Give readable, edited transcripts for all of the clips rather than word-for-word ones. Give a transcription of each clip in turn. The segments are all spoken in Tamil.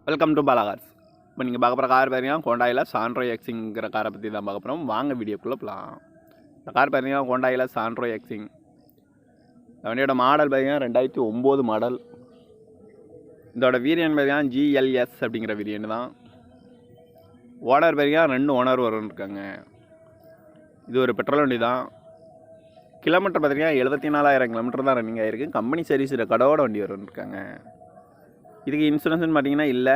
Welcome to Bala cars. இப்போ நீங்கள் பார்க்க போகிற கார் பார்த்தீங்கன்னா ஹோண்டாயில் சாண்ட்ரோ எக்ஸிங்கிற காரை பற்றி தான் பார்க்க போகிறோம். வாங்க வீடியோக்குள்ளே போகலாம். இந்த கார் பார்த்தீங்கன்னா ஹோண்டாயில் சாண்ட்ரோ எக்ஸிங். இந்த வண்டியோட மாடல் பார்த்தீங்கன்னா 2009 மாடல். இதோட வேரியன்ட் பார்த்தீங்கன்னா GLS அப்படிங்கிற வேரியன்ட் தான். ஓனர் பார்த்தீங்கன்னா 2 ஓனர் வரும்னு இருக்காங்க. இது ஒரு பெட்ரோல் வண்டி தான். கிலோமீட்டர் பார்த்தீங்கன்னா 74,000 கிலோமீட்டர் தான் ரன்னிங் ஆகிருக்கு. கம்பெனி சர்வீஸ் ரெக்கார்டோட வண்டி வரும்னு இருக்காங்க. இதுக்கு இன்சூரன்ஸ்னு பார்த்தீங்கன்னா இல்லை.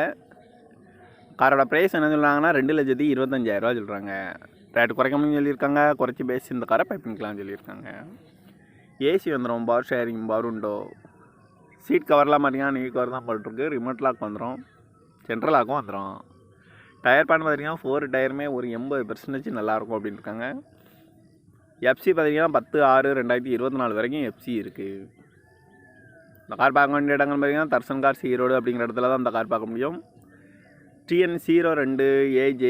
காரோட ப்ரைஸ் என்ன சொல்கிறாங்கன்னா 2,25,000 சொல்கிறாங்க. ரேட்டு குறைக்கணும்னு சொல்லியிருக்காங்க. குறைச்சி பேசி இந்த காரை பைப்பிங்கலாம் சொல்லியிருக்காங்க. ஏசி வந்துடும், பவர் ஷேரிங், பவர் உண்டோ. சீட் கவர்லாம் பார்த்தீங்கன்னா நியூ கவர் தான் போட்டிருக்கு. ரிமோட் லாக் வந்துடும், சென்ட்ரல் லாக்கும் வந்துடும். டயர் பேன் பார்த்தீங்கன்னா 4 டயருமே ஒரு 80% நல்லாயிருக்கும் அப்படின்னு இருக்காங்க. எஃப்சி பார்த்தீங்கன்னா 10/6/2024 வரைக்கும் எஃப்சி இருக்குது. இந்த கார் பார்க்க வேண்டிய இடங்கள் பார்த்தீங்கன்னா தர்சன் கார்ஸ் ஈரோடு அப்படிங்கிற இடத்துல தான் இந்த கார் பார்க்க முடியும். TN02 AJ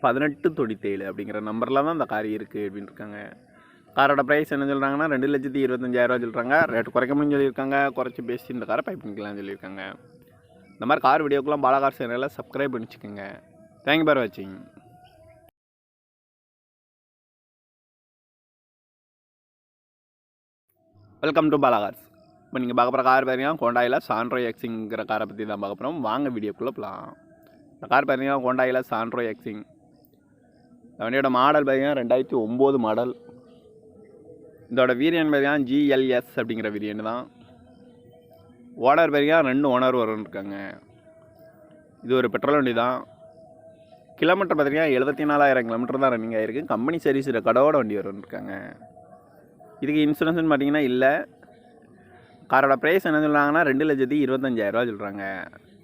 1897 அப்படிங்கிற நம்பரில் தான் இந்த கார் இருக்குது அப்படின்னு இருக்காங்க. காரோட ப்ரைஸ் என்ன சொல்கிறாங்கன்னா 2,25,000 சொல்கிறாங்க. ரேட்டு குறைக்கணும்னு சொல்லியிருக்காங்க. குறைச்சி பேசி இந்த காரை பைப்பிங்கலாம் சொல்லியிருக்காங்க. இந்த மாதிரி கார் வீடியோக்கெலாம் பாலா கார் சேனலில் சப்ஸ்கிரைப் பண்ணிச்சுக்கோங்க. தேங்க்யூ ஃபார் வாட்சிங். Welcome to Bala cars. இப்போ நீங்கள் பார்க்க போகிற கார் பார்த்தீங்கன்னா ஹோண்டாயில் சாண்ட்ரோ எக்ஸிங்கிற காரை பற்றி தான் பார்க்க போகிறோம். வாங்க வீடியோக்குள்ளே போகலாம். இந்த கார் பார்த்தீங்கன்னா ஹோண்டாயில் சாண்ட்ரோ எக்ஸிங். இந்த வண்டியோட மாடல் பார்த்தீங்கன்னா 2009 மாடல். இதோட வேரியன்ட் பார்த்தீங்கன்னா GLS அப்படிங்கிற வேரியன்ட் தான். ஓனர் பார்த்தீங்கன்னா 2 ஓனர் வரும்னு இருக்காங்க. இது ஒரு பெட்ரோல் வண்டி தான். கிலோமீட்டர் பார்த்தீங்கன்னா 74,000 கிலோமீட்டர் தான் ரன்னிங் ஆகிருக்கு. கம்பெனி சர்வீஸ் ரெக்கார்டோட வண்டி வரும்னு இருக்காங்க. இதுக்கு இன்சூரன்ஸ்னு பார்த்தீங்கன்னா இல்லை. காரோட ப்ரைஸ் என்ன சொல்கிறாங்கன்னா 2,25,000 சொல்கிறாங்க.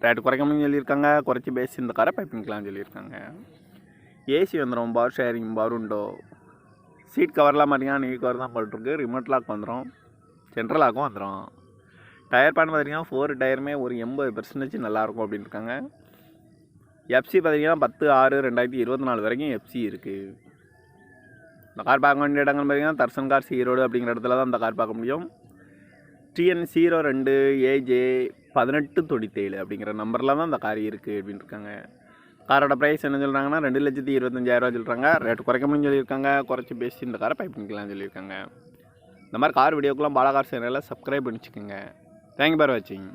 ரேட்டு குறைக்கணும்னு சொல்லியிருக்காங்க. குறைச்சி பேசி இந்த காரை பைப்பிங்கலாம் சொல்லியிருக்காங்க. ஏசி வந்துடும், பவர் ஷேரிங், பவர் உண்டோ. சீட் கவர்லாம் பார்த்தீங்கன்னா நியூ கவர் தான் போட்டிருக்கு. ரிமோட் லாக் வந்துடும், சென்ட்ரல் லாக்கும் வந்துடும். டயர் பேன் பார்த்தீங்கன்னா 4 டயருமே ஒரு 80% நல்லாயிருக்கும் அப்படின்னு இருக்காங்க. எஃப்சி பார்த்தீங்கன்னா 10/6/2024 வரைக்கும் எஃப்சி இருக்குது. இந்த கார் பார்க்க வேண்டிய இடங்கள் பார்த்தீங்கன்னா தர்சன் கார்ஸ் ஈரோடு அப்படிங்கிற இடத்துல தான் இந்த கார் பார்க்க முடியும். TN02 AJ 1897 அப்படிங்கிற நம்பரில் தான் இந்த கார் இருக்குது அப்படின்னு இருக்காங்க. காரோட ப்ரைஸ் என்ன சொல்கிறாங்கன்னா 2,25,000 சொல்கிறாங்க. ரேட்டு குறைக்கணும்னு சொல்லியிருக்காங்க. குறைச்சி பேசி இந்த காரை பைப்பிங்கலாம் சொல்லியிருக்காங்க. இந்த மாதிரி கார் வீடியோக்கெலாம் பாலா கார் சேனலில் சப்ஸ்கிரைப் பண்ணிச்சுக்கோங்க. தேங்க்யூ ஃபார் வாட்சிங்.